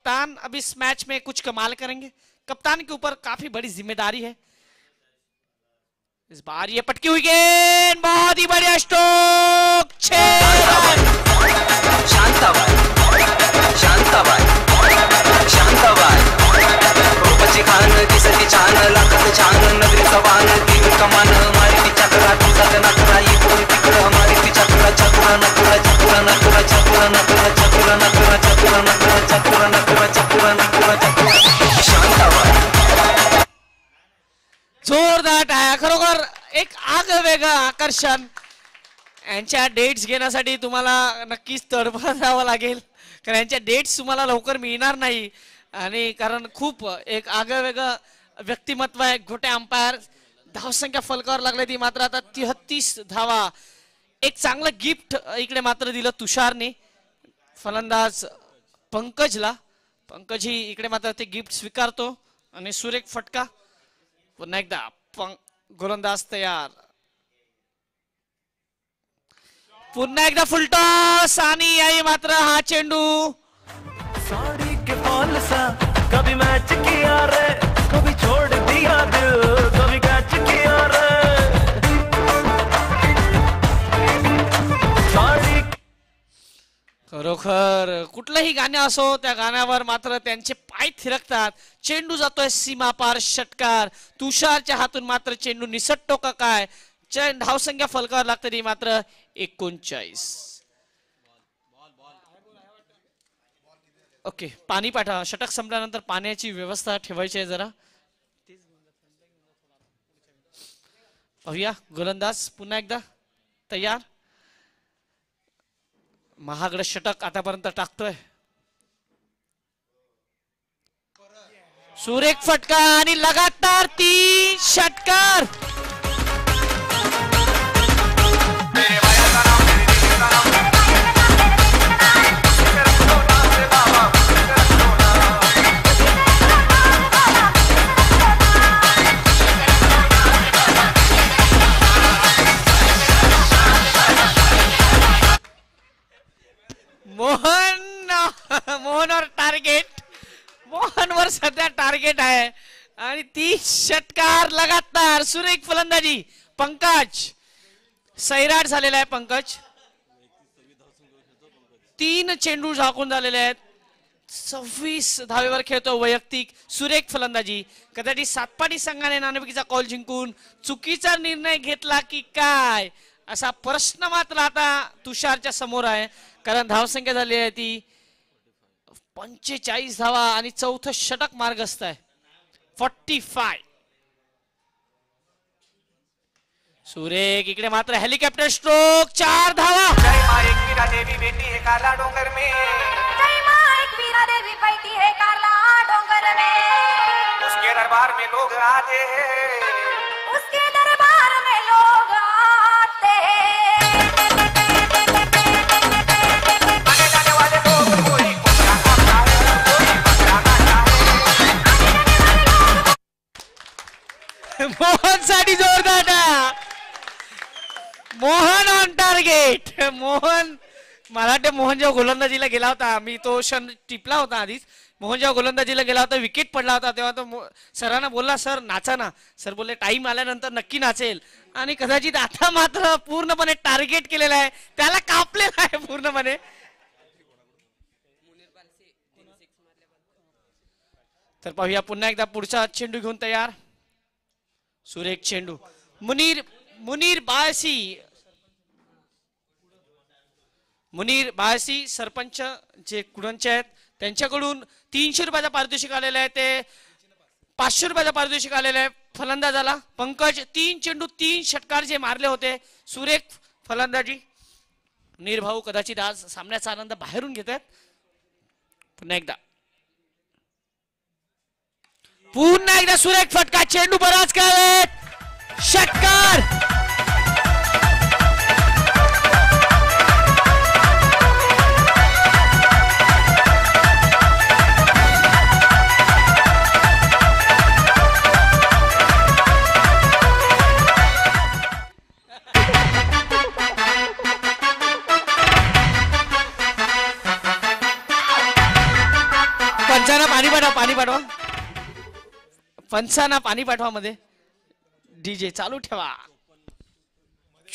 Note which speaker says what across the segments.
Speaker 1: कप्तान अब इस मैच में कुछ कमाल करेंगे। कप्तान के ऊपर काफी बड़ी जिम्मेदारी है। इस बार ये पटकी हुई गेंद, बहुत ही बढ़िया स्ट्रोक, 6 रन।
Speaker 2: शांताबाई, शांताबाई, शांताबाई, रूपाची खान दिसती छान, लागत छान नगरी सवान, तीन कमान मारी ती चक्रा, तुझा नकरा इकडून तिकडं मारी ती चक्रा, चक्रा नकरा चक्रा नकरा चक्रा नकरा चक्रा नकरा चक्रा नकरा चक्रा नकरा चक्रा नकरा चक्रा। शांताबाई
Speaker 1: जोरदार आहे, खरोखर एक आगवेगळं आकर्षण। यांच्या डेट्स घेण्यासाठी तुम्हाला नक्कीच तडफड द्यावं लागेल, कारण यांच्या डेट्स तुम्हाला लवकर मिळणार नाही। आणि कारण खूप एक आगवेगळं व्यक्तिमत्व आहे। गोटे अंपायर धावसंख्या फलकावर लागली ती मात्र आता 33 धावा। एक चांगलं गिफ्ट इकडे मात्र दिलं तुषारने फलंदाज पंकजला। पंकज ही इकडे मात्र ते गिफ्ट स्वीकारतो आणि सुरेख फटका। पुन्हा एकदा गोलंदाज तयार, पुन्हा एकदा फुलटॉस आणि याही मात्र हा चेंडू
Speaker 3: साड़ी के फॉल सा कभी मैच किया रे, कभी छोड़ दिया दिल, कभी कैच किया रे। साड़ी
Speaker 1: खरोखर कुठलंही गाणं असो त्या गाण्यावर मात्र त्यांचे पाय थिरकतात। चेंडू जातोय सीमा पार, षटकार। तुषारच्या हातून मात्र चेंडू निसटतो का काय? धावसंख्या फलकावर लागते ती मात्र 39। ओके, पाणी पाठवा। षटक संपल्यानंतर पाण्याची व्यवस्था ठेवायची आहे जरा। पाहूया गोलंदाज पुन्हा एकदा तयार। महागड षटक आतापर्यंत टाकतोय। सुरेख फटका आणि लगातार 3 षटकार। मोहनवर टार्गेट, मोहनवर सध्या टार्गेट आहे आणि 30 षटकार लगातार। सुरेख फलंदाजी पंकज, सैराट झालेला आहे पंकज। 3 चेंडू झाकून झालेले आहेत। 26 धावेवर खेळतो वैयक्तिक। सुरेख फलंदाजी। कदाचित सातपाटी संघाने नाणेफेकीचा कॉल जिंकून चुकीचा निर्णय घेतला की काय असा प्रश्न मात्र आता तुषारच्या समोर आहे, कारण धावसंख्या झाली आहे ती 45 धावा आणि चौथं षटक मार्गस्थ आहे 45। सुरेख इकडे मात्र हेलिकॉप्टर स्ट्रोक, 4 धावा।
Speaker 4: जय माँ एक वीरा देवी बेटी है काला डोंगर में,
Speaker 5: जय माँ एक वीरा देवी बैठी है काला डोंगर में।
Speaker 4: उसके दरबार में लोग आते हैं,
Speaker 5: उसके दरबार में लोग आते हैं।
Speaker 4: आने जाने वाले लोग कोई कुत्ता खाता है, कोई बकरा खाता है।
Speaker 1: मोहन साठी जोरदार। Mohan on target. मोहन, मला वाटतं मोहन जेव्हा गोलंदाजीला गेला होता, मी तो क्षण टिपला होता आधीच। मोहन जेव्हा गोलंदाजीला गेला होता, विकेट पडला होता, तेव्हा तो सरांना बोलला सर नाचा ना। सर बोलले टाइम आल्यानंतर नक्की नाचेल। आणि कदाचित आता मात्र पूर्णपणे टार्गेट केलेला आहे, त्याला कापलेला आहे पूर्णपणे। तर पाहूया पुन्हा एकदा पुढचा चेंडू घेऊन तयार। सुरेख चेंडू, मुनीर बाळसी सरपंच जे कुडणचे आहेत त्यांच्याकडून 300 रुपयाचा पारितोषिक आलेला आहे, ते 500 रुपयाचा पारितोषिक आलेला आहे फलंदाजाला। पंकज 3 चेंडू 3 षटकार जे मारले होते, सुरेख फलंदाजी। मुनीर भाऊ कदाचित आज सामन्याचा आनंद बाहेरून घेत आहेत। पुन्हा एकदा सुरेख फटका, चेंडू बराच काळ, षटकार। पंचांना पाणी पाठवा, पाणी पाठवा. पंचांना पाणी पाठवा मध्ये. डीजे चालू ठेवा.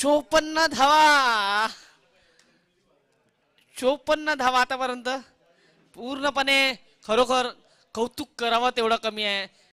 Speaker 1: 54 धावा. 54 धावा आतापर्यंत. पूर्णपणे खरोखर कौतुक करावं तेवढं कमी आहे.